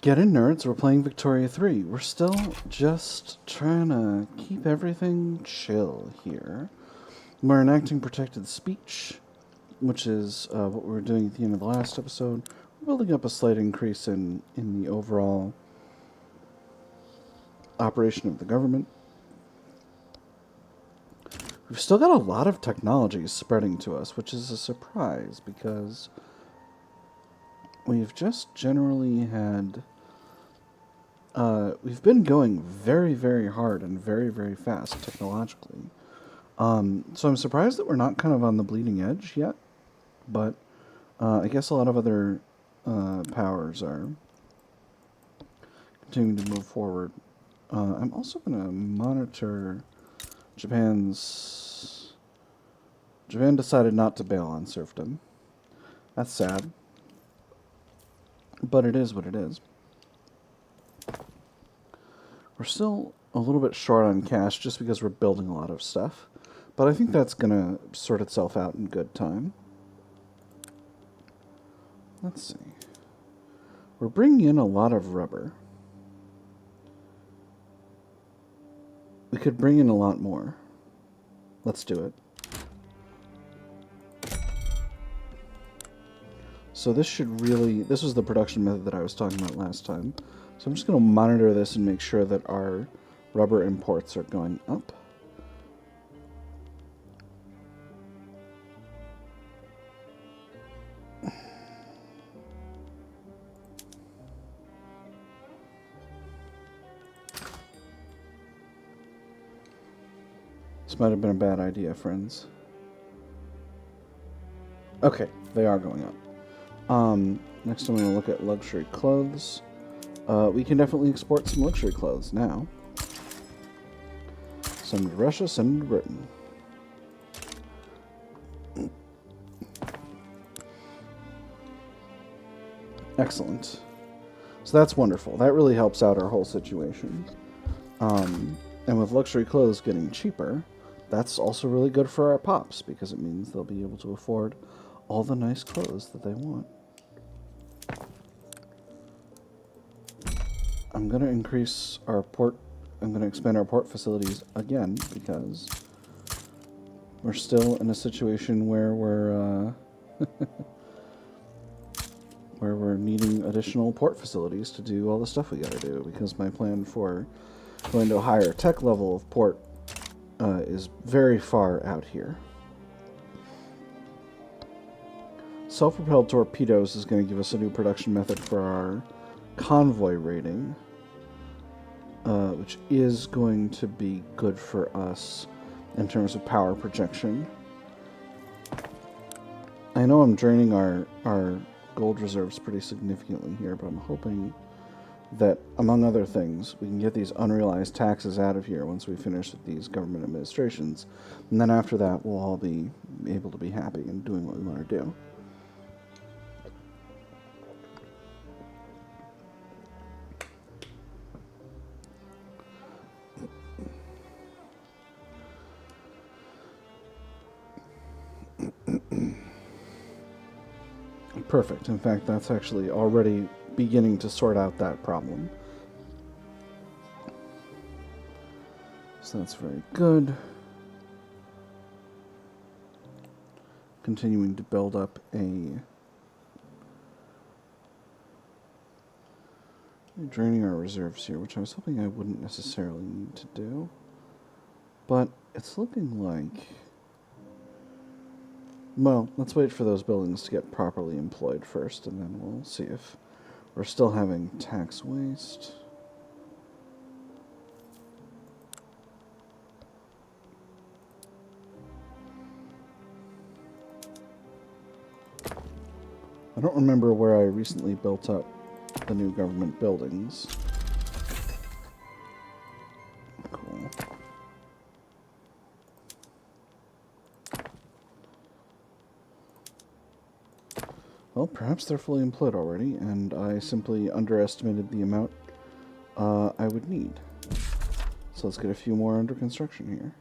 Get in, nerds. We're playing Victoria 3. We're still just trying to keep everything chill here. We're enacting protected speech, which is what we were doing at the end of the last episode. We're building up a slight increase in the overall operation of the government. We've still got a lot of technology spreading to us, which is a surprise because we've just generally had... we've been going very, very hard and very, very fast technologically. So I'm surprised that we're not kind of on the bleeding edge yet, but I guess a lot of other powers are continuing to move forward. I'm also going to monitor Japan decided not to bail on serfdom. That's sad, but it is what it is. We're still a little bit short on cash just because we're building a lot of stuff. But I think that's going to sort itself out in good time. Let's see. We're bringing in a lot of rubber. We could bring in a lot more. Let's do it. So this should really... This was the production method that I was talking about last time. So I'm just going to monitor this and make sure that our rubber imports are going up. This might have been a bad idea, friends. Okay, they are going up. Next I'm going to look at luxury clothes. We can definitely export some luxury clothes now. Send to Russia, send to Britain. Excellent. So that's wonderful. That really helps out our whole situation. And with luxury clothes getting cheaper, that's also really good for our pops, because it means they'll be able to afford all the nice clothes that they want. I'm going to increase our port... I'm going to expand our port facilities again, because we're still in a situation where we're where we're needing additional port facilities to do all the stuff we gotta do, because my plan for going to a higher tech level of port is very far out here. Self-propelled torpedoes is going to give us a new production method for our convoy rating, which is going to be good for us in terms of power projection. I know I'm draining our gold reserves pretty significantly here, but I'm hoping that, among other things, we can get these unrealized taxes out of here once we finish with these government administrations. And then after that, we'll all be able to be happy and doing what we want to do. Perfect. In fact, that's actually already beginning to sort out that problem. So that's very good. Continuing to build up draining our reserves here, which I was hoping I wouldn't necessarily need to do. But it's looking like... Well, let's wait for those buildings to get properly employed first, and then we'll see if we're still having tax waste. I don't remember where I recently built up the new government buildings. Cool. Well, perhaps they're fully employed already, and I simply underestimated the amount I would need. So let's get a few more under construction here.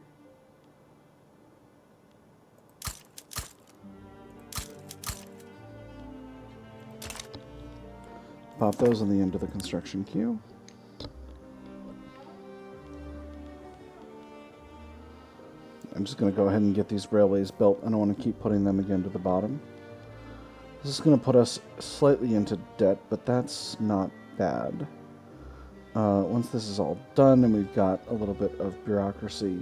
pop those on the end of the construction queue. I'm just going to go ahead and get these railways built. I don't want to keep putting them again to the bottom. This is going to put us slightly into debt, but that's not bad. Once this is all done and we've got a little bit of bureaucracy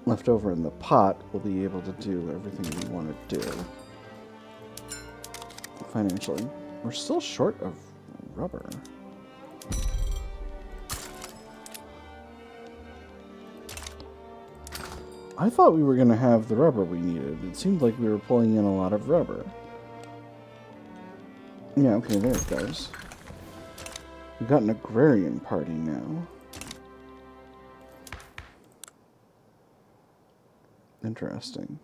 left over in the pot, we'll be able to do everything we want to do financially. We're still short of rubber. I thought we were going to have the rubber we needed. It seemed like we were pulling in a lot of rubber. Yeah, okay, there it goes. We've got an agrarian party now. Interesting.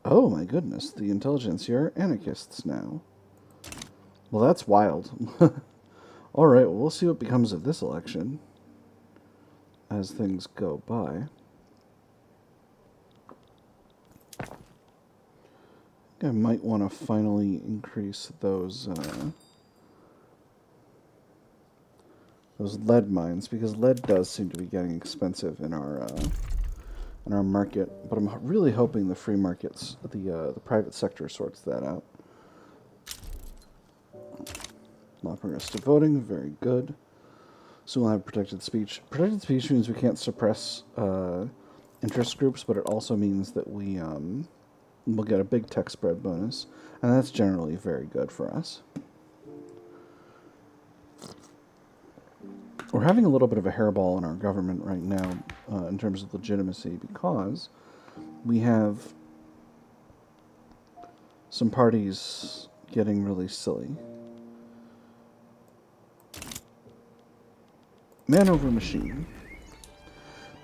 Oh my goodness, the intelligentsia are anarchists now. Well, that's wild. Alright, well, we'll see what becomes of this election as things go by. I might want to finally increase those lead mines, because lead does seem to be getting expensive in our market. But I'm really hoping the free markets, the private sector, sorts that out. Law progress to voting, very good. So we'll have protected speech. Protected speech means we can't suppress interest groups, but it also means that we'll get a big tech spread bonus, and that's generally very good for us. We're having a little bit of a hairball in our government right now in terms of legitimacy, because we have some parties getting really silly. Man over machine.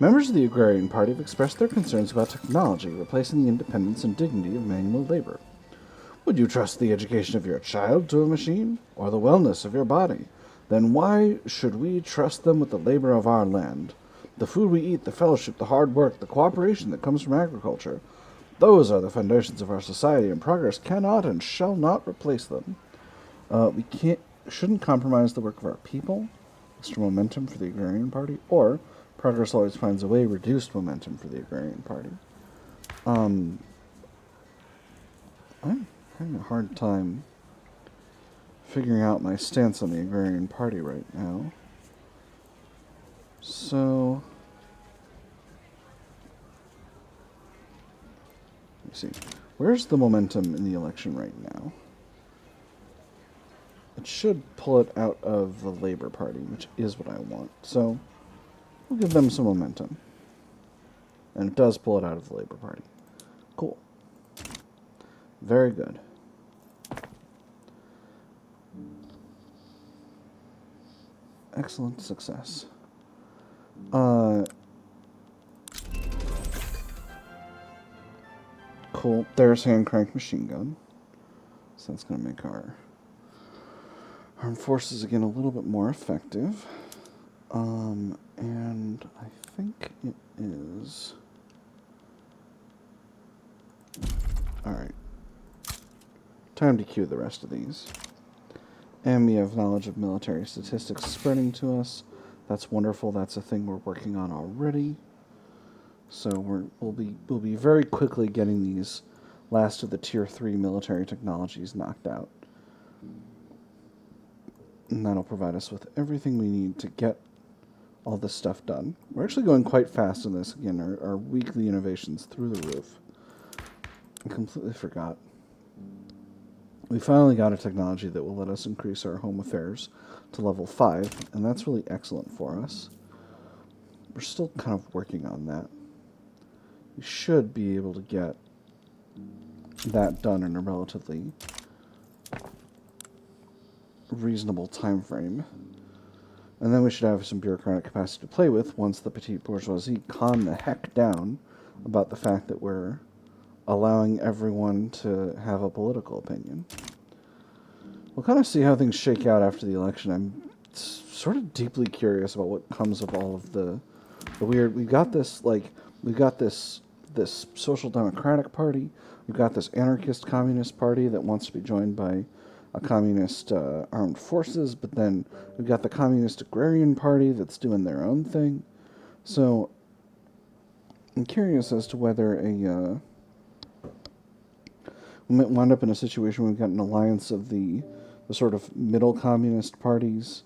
Members of the Agrarian Party have expressed their concerns about technology replacing the independence and dignity of manual labor. Would you trust the education of your child to a machine, or the wellness of your body? Then why should we trust them with the labor of our land? The food we eat, the fellowship, the hard work, the cooperation that comes from agriculture. Those are the foundations of our society, and progress cannot and shall not replace them. We shouldn't compromise the work of our people. Extra momentum for the Agrarian Party, or progress always finds a way, reduced momentum for the Agrarian Party. I'm having a hard time figuring out my stance on the Agrarian Party right now. So, let's see. Where's the momentum in the election right now? It should pull it out of the Labour Party, which is what I want. So, we'll give them some momentum. And it does pull it out of the Labour Party. Cool. Very good. Excellent success. Cool. There's hand crank machine gun. So that's going to make our armed forces again a little bit more effective. And I think it is... Alright. Time to queue the rest of these. And we have knowledge of military statistics spreading to us. That's wonderful. That's a thing we're working on already. So we'll be very quickly getting these last of the Tier 3 military technologies knocked out. And that'll provide us with everything we need to get all this stuff done. We're actually going quite fast in this. Again, our weekly innovations through the roof. I completely forgot. We finally got a technology that will let us increase our home affairs to level 5, and that's really excellent for us. We're still kind of working on that. We should be able to get that done in a relatively reasonable time frame. And then we should have some bureaucratic capacity to play with once the petite bourgeoisie calm the heck down about the fact that we're allowing everyone to have a political opinion. We'll kind of see how things shake out after the election. I'm sort of deeply curious about what comes of all of the weird... We've got this social democratic party. We've got this anarchist communist party that wants to be joined by a communist armed forces, but then we've got the Communist Agrarian Party that's doing their own thing. So I'm curious as to whether we might wind up in a situation where we've got an alliance of the sort of middle communist parties,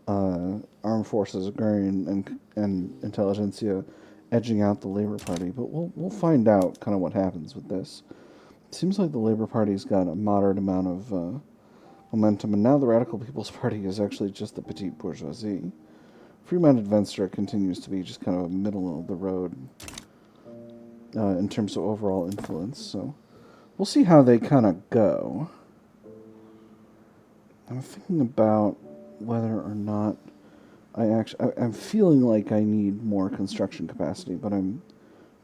armed forces, agrarian, and intelligentsia, edging out the Labor Party. But we'll find out kind of what happens with this. It seems like the Labor Party's got a moderate amount of momentum, and now the Radical People's Party is actually just the petite bourgeoisie. Free-minded Venstre continues to be just kind of a middle of the road in terms of overall influence. So we'll see how they kind of go. I'm thinking about whether or not I'm feeling like I need more construction capacity, but I'm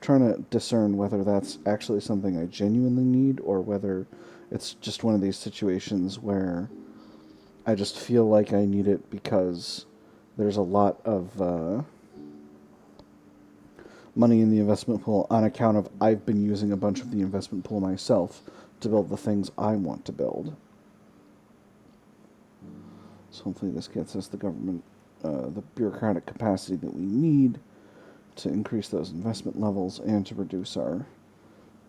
trying to discern whether that's actually something I genuinely need or whether it's just one of these situations where I just feel like I need it because there's a lot of money in the investment pool on account of I've been using a bunch of the investment pool myself to build the things I want to build. So hopefully this gets us the government, the bureaucratic capacity that we need to increase those investment levels and to reduce our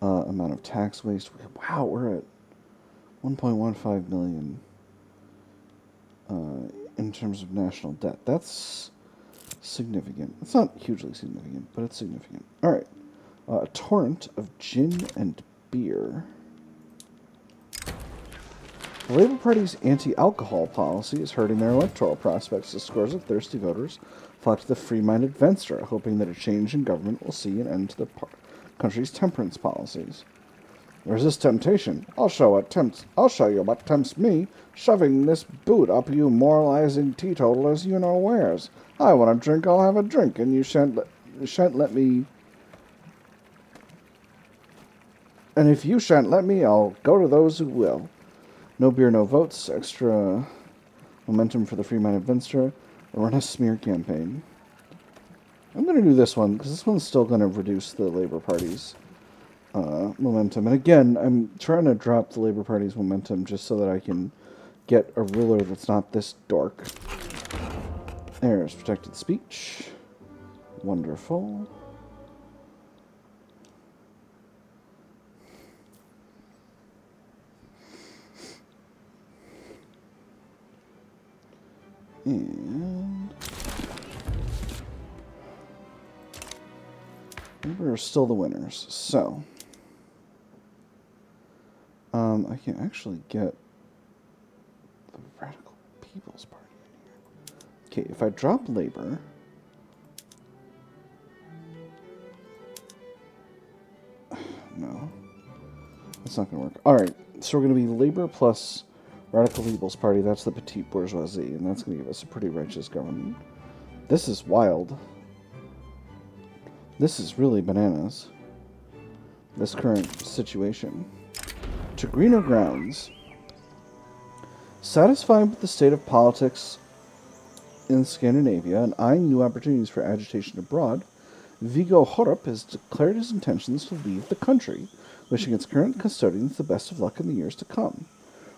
amount of tax waste. Wow, we're at 1.15 million in terms of national debt. That's significant. It's not hugely significant, but it's significant. All right. A torrent of gin and beer. The Labour Party's anti-alcohol policy is hurting their electoral prospects as scores of thirsty voters flock to the free-minded Venstre, hoping that a change in government will see an end to the country's temperance policies. Resist temptation. I'll show you what tempts me. Shoving this boot up you moralizing teetotalers you know wheres. I want a drink, I'll have a drink, and you shan't let me. And if you shan't let me, I'll go to those who will. No beer, no votes. Extra momentum for the free-minded Venstre. Run a smear campaign. I'm going to do this one, because this one's still going to reduce the Labour Party's momentum. And again, I'm trying to drop the Labour Party's momentum just so that I can get a ruler that's not this dork. There's protected speech. Wonderful. And we're still the winners. So I can actually get the Radical People's Party in here. Okay, if I drop Labor, no, that's not going to work. All right, so we're going to be Labor plus Radical People's Party. That's the petite bourgeoisie, and that's going to give us a pretty righteous government. This is wild. This is really bananas. This current situation. To greener grounds. Satisfied with the state of politics in Scandinavia and eyeing new opportunities for agitation abroad, Viggo Horup has declared his intentions to leave the country, wishing its current custodians the best of luck in the years to come.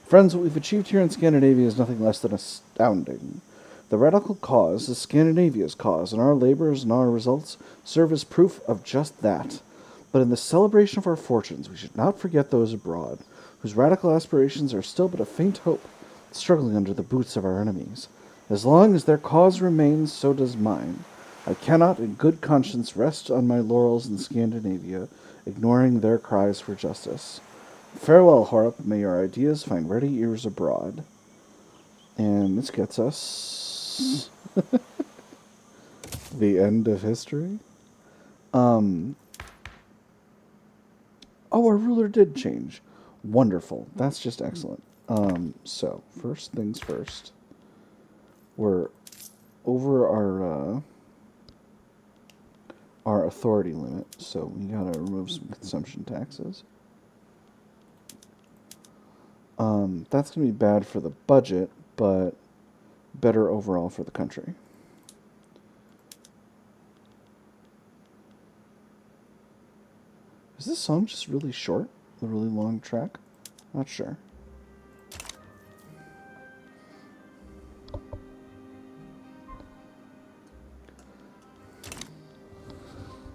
Friends, what we've achieved here in Scandinavia is nothing less than astounding. The radical cause is Scandinavia's cause, and our labors and our results serve as proof of just that. But in the celebration of our fortunes, we should not forget those abroad, whose radical aspirations are still but a faint hope, struggling under the boots of our enemies. As long as their cause remains, so does mine. I cannot in good conscience rest on my laurels in Scandinavia, ignoring their cries for justice. Farewell, Horup. May your ideas find ready ears abroad. And this gets us the end of history. Oh, our ruler did change. Wonderful. That's just excellent. So, first things first. We're over our authority limit, so we gotta remove some consumption taxes. That's gonna be bad for the budget, but better overall for the country. Is this song just really short? A really long track? Not sure.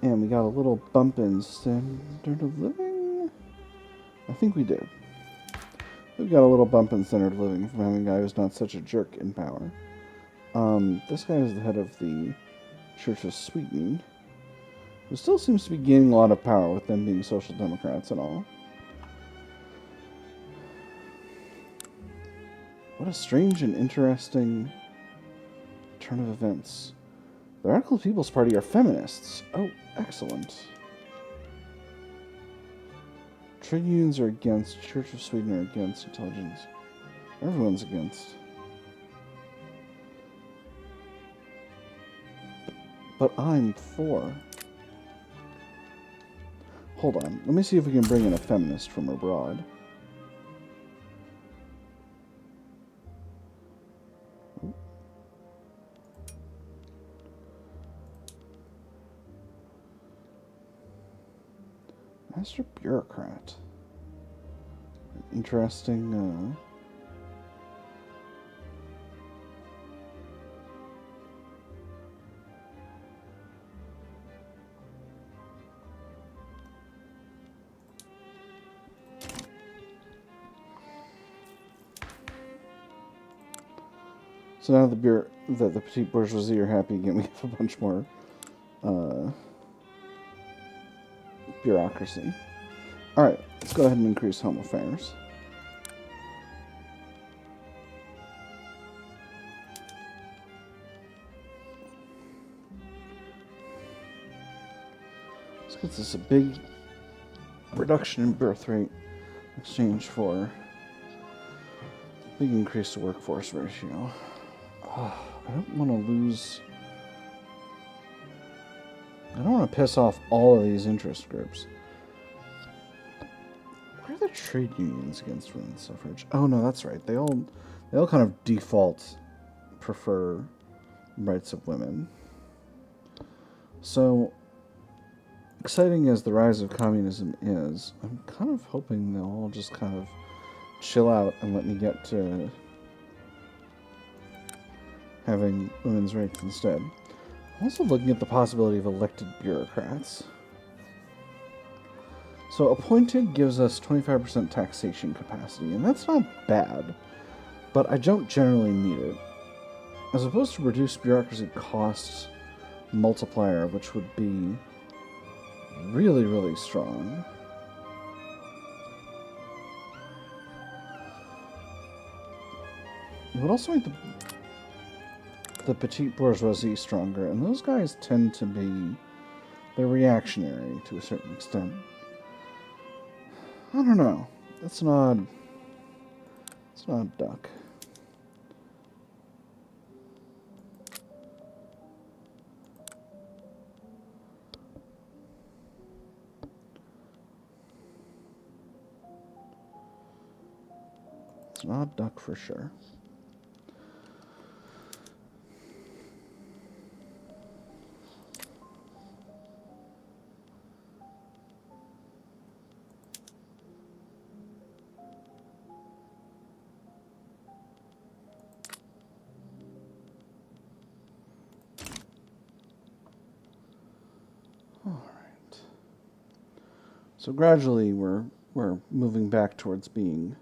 And we got a little bump in standard of living? I think we did. We got a little bump in standard of living from having a guy who's not such a jerk in power. This guy is the head of the Church of Sweden, who still seems to be gaining a lot of power with them being social democrats and all. What a strange and interesting turn of events. The Radical People's Party are feminists. Oh, excellent. Trade unions are against. Church of Sweden are against. Intelligence. Everyone's against. But I'm for. Hold on. Let me see if we can bring in a feminist from abroad. Master Bureaucrat. Interesting, So now the petite bourgeoisie are happy again. We have a bunch more bureaucracy. Alright, let's go ahead and increase home affairs. This gets us a big reduction in birth rate in exchange for a big increase to workforce ratio. I don't want to lose... I don't want to piss off all of these interest groups. What are the trade unions against women's suffrage? Oh no, that's right. They all kind of default prefer rights of women. So, exciting as the rise of communism is, I'm kind of hoping they'll all just kind of chill out and let me get to having women's rights instead. I'm also looking at the possibility of elected bureaucrats. So appointed gives us 25% taxation capacity, and that's not bad, but I don't generally need it. As opposed to reduced bureaucracy costs multiplier, which would be really, really strong. It would also make the petite bourgeoisie stronger, and those guys tend to be... they're reactionary to a certain extent. I don't know. It's an odd duck. It's an odd duck for sure. So gradually, we're moving back towards being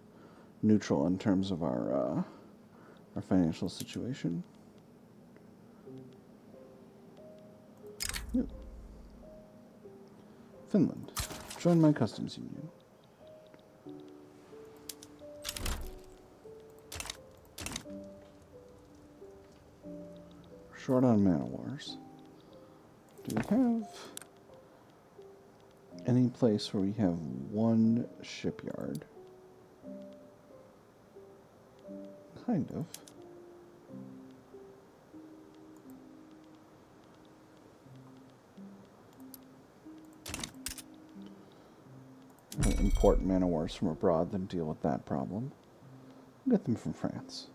neutral in terms of our financial situation. Yep. Finland, join my customs union. Short on man-o-wars. Do we have any place where we have one shipyard? Kind of. We'll import man-o-wars from abroad, then deal with that problem. We'll get them from France.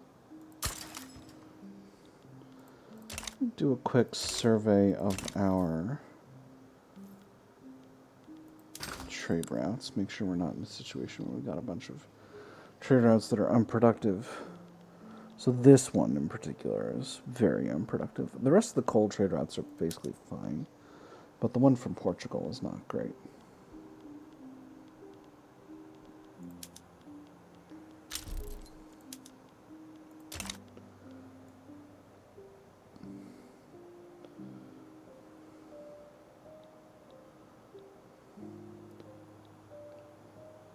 Do a quick survey of our trade routes. Make sure we're not in a situation where we've got a bunch of trade routes that are unproductive. So this one in particular is very unproductive. The rest of the coal trade routes are basically fine. But the one from Portugal is not great.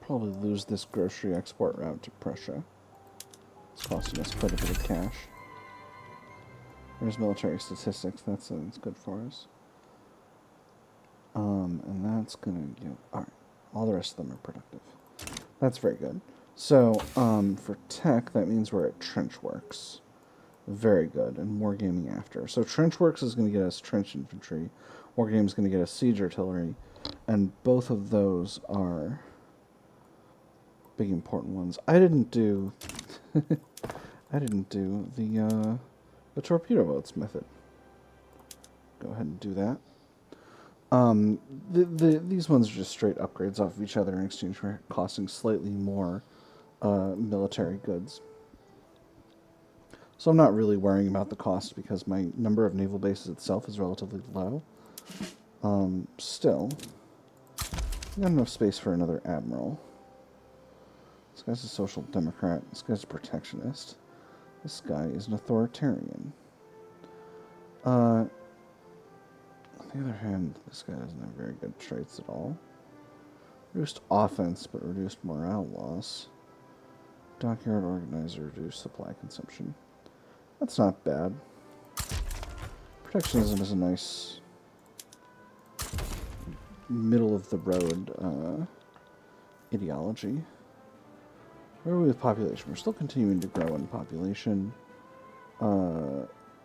Probably lose this grocery export route to Prussia. It's costing us quite a bit of cash. There's military statistics. That's good for us. And that's gonna give... Alright. All the rest of them are productive. That's very good. So, for tech, that means we're at trench works. Very good. And wargaming after. So trench works is going to get us trench infantry. Wargaming is going to get us siege artillery. And both of those are big important ones. I didn't do... I didn't do the torpedo boats method. Go ahead and do that. These ones are just straight upgrades off of each other in exchange for costing slightly more military goods. So I'm not really worrying about the cost because my number of naval bases itself is relatively low. Still, I got enough space for another admiral. This guy's a social democrat. This guy's a protectionist. This guy is an authoritarian. On the other hand, this guy doesn't have very good traits at all. Reduced offense, but reduced morale loss. Dockyard organizer, reduced supply consumption. That's not bad. Protectionism is a nice middle-of-the-road ideology. Where are we with population? We're still continuing to grow in population.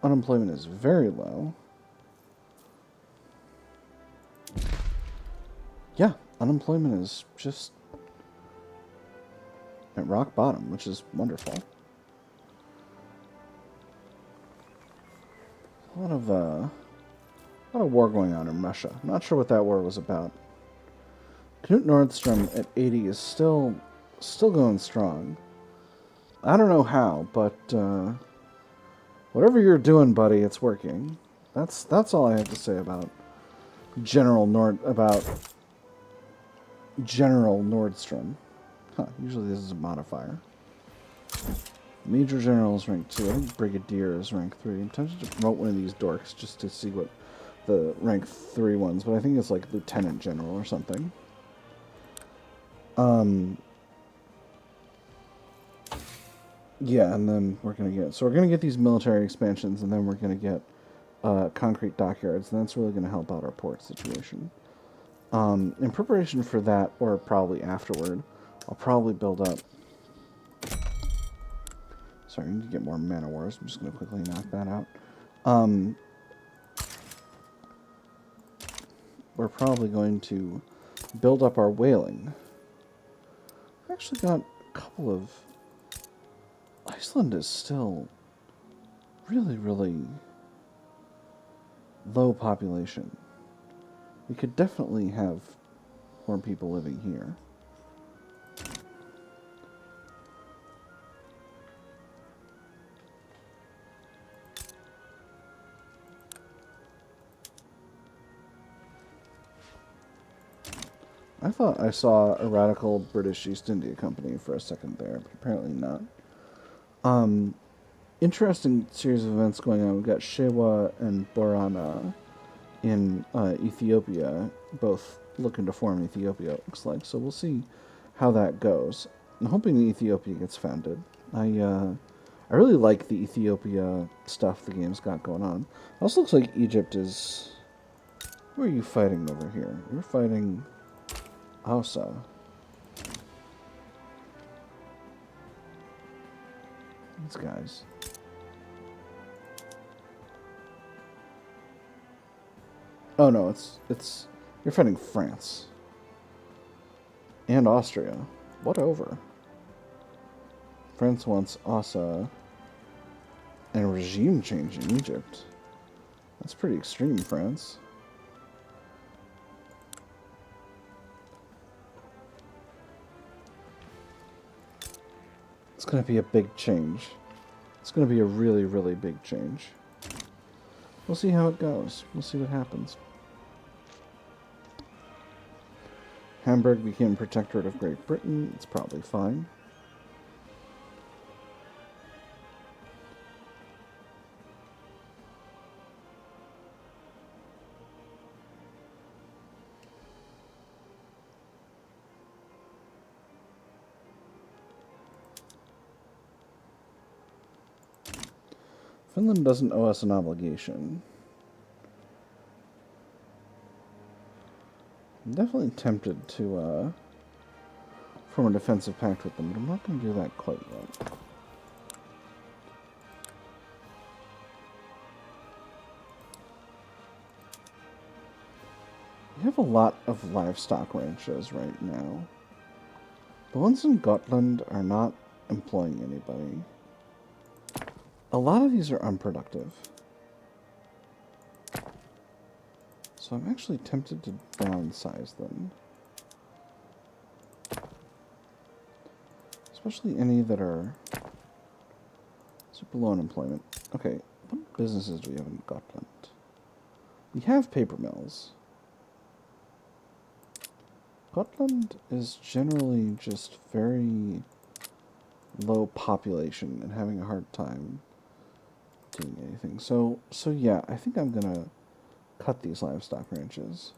Unemployment is very low. Yeah, unemployment is just at rock bottom, which is wonderful. A lot of war going on in Russia. I'm not sure what that war was about. Knut Nordstrom at 80 is still going strong. I don't know how, but whatever you're doing, buddy, it's working. That's all I have to say about General Nordstrom. Huh, usually this is a modifier. Major General is rank 2. I think Brigadier is rank 3. I'm tempted to promote one of these dorks just to see what the rank 3 ones, but I think it's like Lieutenant General or something. Yeah, and then we're going to get these military expansions, and then we're going to get concrete dockyards, and that's really going to help out our port situation. In preparation for that, or probably afterward, I'll probably build up... Sorry, I need to get more man of wars. I'm just going to quickly knock that out. We're probably going to build up our whaling. I've actually got a couple of... Iceland is still really, really low population. We could definitely have more people living here. I thought I saw a radical British East India Company for a second there, but apparently not. Interesting series of events going on. We've got Shewa and Borana in Ethiopia, both looking to form Ethiopia, it looks like. So we'll see how that goes. I'm hoping Ethiopia gets founded. I really like the Ethiopia stuff the game's got going on. It also looks like Egypt is... Who are you fighting over here? You're fighting Hausa. These guys. Oh no, it's you're fighting France. And Austria. What over? France wants Asa and a regime change in Egypt. That's pretty extreme, France. It's going to be a big change. It's going to be a really, really big change. We'll see how it goes. We'll see what happens. Hamburg became Protectorate of Great Britain. It's probably fine. Finland doesn't owe us an obligation. I'm definitely tempted to form a defensive pact with them, but I'm not going to do that quite yet. We have a lot of livestock ranches right now. The ones in Gotland are not employing anybody. A lot of these are unproductive. So I'm actually tempted to downsize them. Especially any that are super low in employment. Okay, what businesses do we have in Gotland? We have paper mills. Gotland is generally just very low population and having a hard time doing anything. So yeah, I think I'm gonna cut these livestock ranches.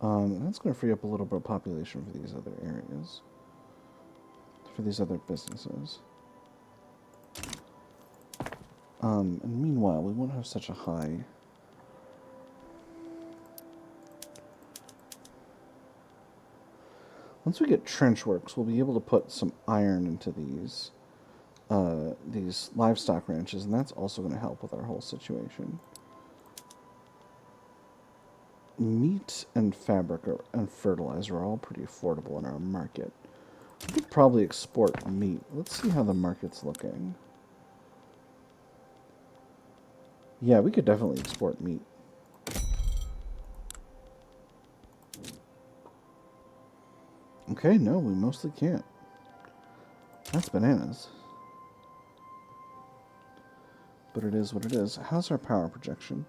And that's gonna free up a little bit of population for these other areas, for these other businesses. And meanwhile, we won't have such a high. Once we get trench works, we'll be able to put some iron into these livestock ranches, and that's also going to help with our whole situation. Meat and fabric and fertilizer are all pretty affordable in our market. We could probably export meat. Let's see how the market's looking. Yeah, we could definitely export meat. Okay, no, we mostly can't. That's bananas. But it is what it is. How's our power projection?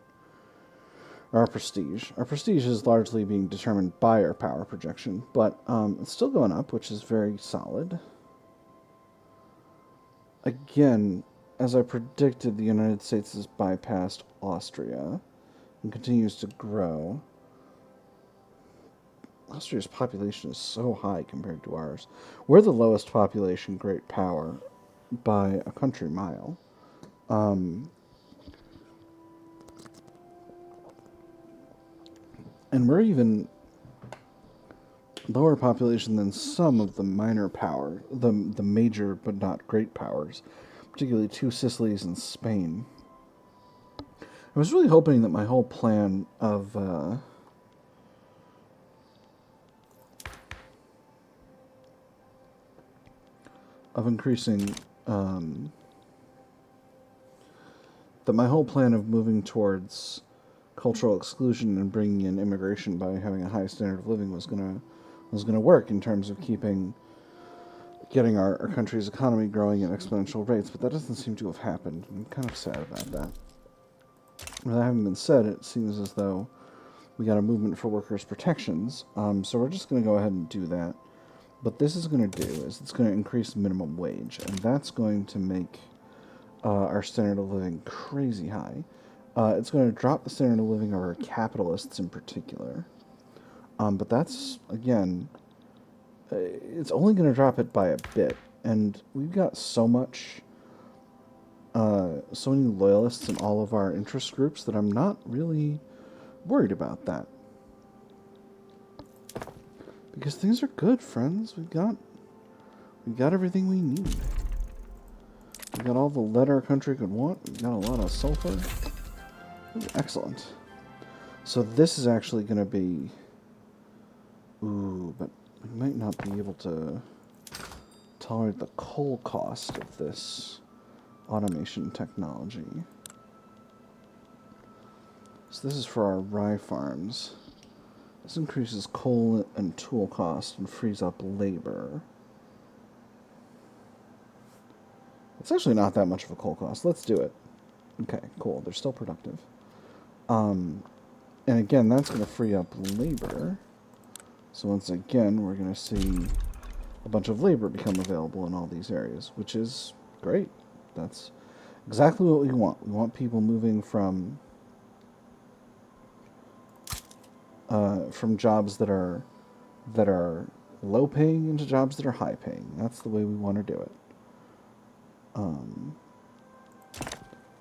Our prestige. Our prestige is largely being determined by our power projection, but it's still going up, which is very solid. Again, as I predicted, the United States has bypassed Austria and continues to grow. Austria's population is so high compared to ours. We're the lowest population great power by a country mile. And we're even lower population than some of the minor power, the major but not great powers, particularly two Sicilies and Spain. I was really hoping that my whole plan of increasing that my whole plan of moving towards cultural exclusion and bringing in immigration by having a high standard of living was gonna work in terms of getting our country's economy growing at exponential rates, but that doesn't seem to have happened. I'm kind of sad about that. With that having been said, it seems as though we got a movement for workers' protections, so we're just going to go ahead and do that. What this is going to do is it's going to increase minimum wage, and that's going to make our standard of living crazy high. It's going to drop the standard of living of our capitalists in particular. But that's, again, it's only going to drop it by a bit. And we've got so many loyalists in all of our interest groups that I'm not really worried about that. Because things are good, friends. We've got everything we need. We've got all the lead our country could want. We've got a lot of sulfur. Ooh, excellent. So this is actually going to be... Ooh, but we might not be able to tolerate the coal cost of this automation technology. So this is for our rye farms. This increases coal and tool cost and frees up labor. It's actually not that much of a coal cost. Let's do it. Okay, cool. They're still productive. And And again, that's going to free up labor. So once again, we're going to see a bunch of labor become available in all these areas, which is great. That's exactly what we want. We want people moving from jobs that are low paying into jobs that are high paying. That's the way we want to do it.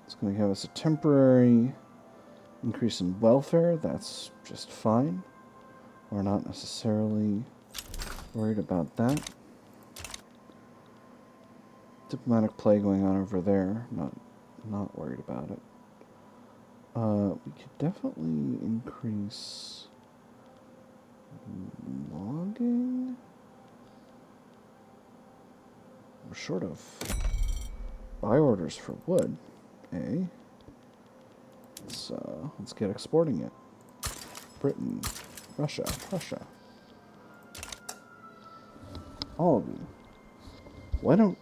It's going to give us a temporary increase in welfare. That's just fine. We're not necessarily worried about that. Diplomatic play going on over there. Not worried about it. We could definitely increase logging. We're short of buy orders for wood, eh? Let's get exporting it. Britain, Russia, Prussia. All of you. Why don't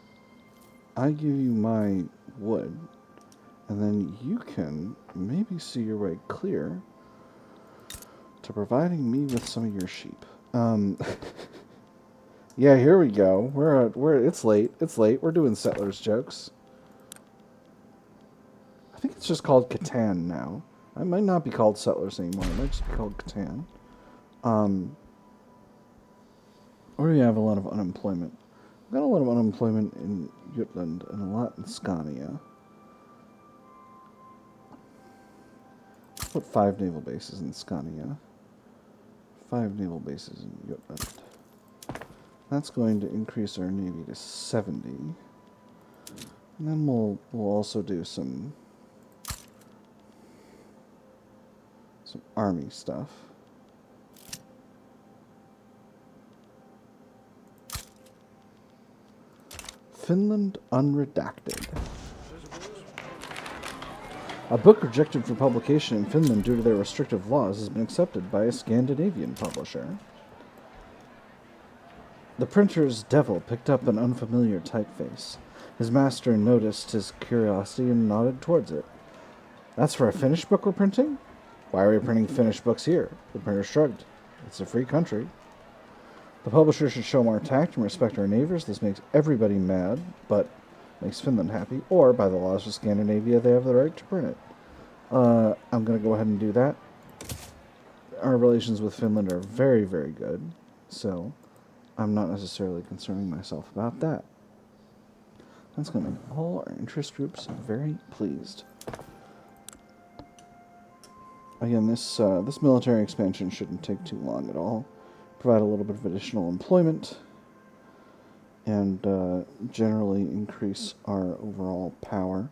I give you my wood, and then you can maybe see your way clear to providing me with some of your sheep. Yeah, here we go. It's late. We're doing settlers jokes. I think it's just called Catan now. It might not be called Settlers anymore. It might just be called Catan. Or we have a lot of unemployment. We've got a lot of unemployment in Jutland and a lot in Scania. Put 5 naval bases in Scania. 5 naval bases in Jutland. That's going to increase our navy to 70. And then we'll also do some army stuff. Finland Unredacted. A book rejected for publication in Finland due to their restrictive laws has been accepted by a Scandinavian publisher. The printer's devil picked up an unfamiliar typeface. His master noticed his curiosity and nodded towards it. That's for a Finnish book we're printing? Why are we printing Finnish books here? The printer shrugged. It's a free country. The publisher should show more tact and respect our neighbors. This makes everybody mad, but makes Finland happy. Or, by the laws of Scandinavia, they have the right to print it. I'm going to go ahead and do that. Our relations with Finland are very, very good, so I'm not necessarily concerning myself about that. That's going to make all our interest groups very pleased. Again, this military expansion shouldn't take too long at all. Provide a little bit of additional employment and generally increase our overall power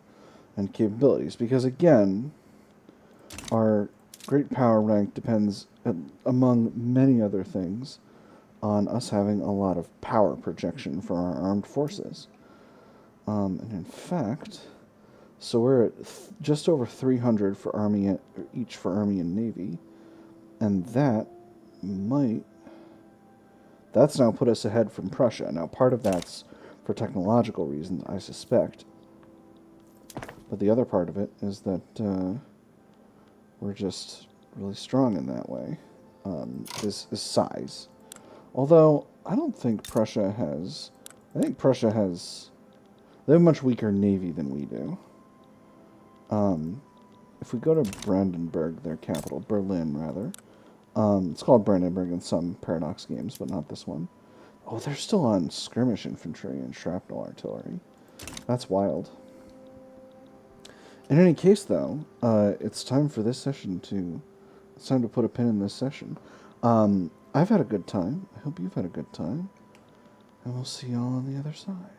and capabilities. Because again, our great power rank depends, among many other things, on us having a lot of power projection for our armed forces. And in fact, so we're at just over 300 for Army, each for Army and Navy, and that's now put us ahead from Prussia. Now, part of that's for technological reasons, I suspect, but the other part of it is that we're just really strong in that way, is size. Although, I don't think Prussia has... I think Prussia has... They have a much weaker navy than we do. If we go to Brandenburg, their capital, Berlin, rather. It's called Brandenburg in some Paradox games, but not this one. Oh, they're still on skirmish infantry and shrapnel artillery. That's wild. In any case, though, it's time for this session to... It's time to put a pin in this session. I've had a good time. I hope you've had a good time. And we'll see y'all on the other side.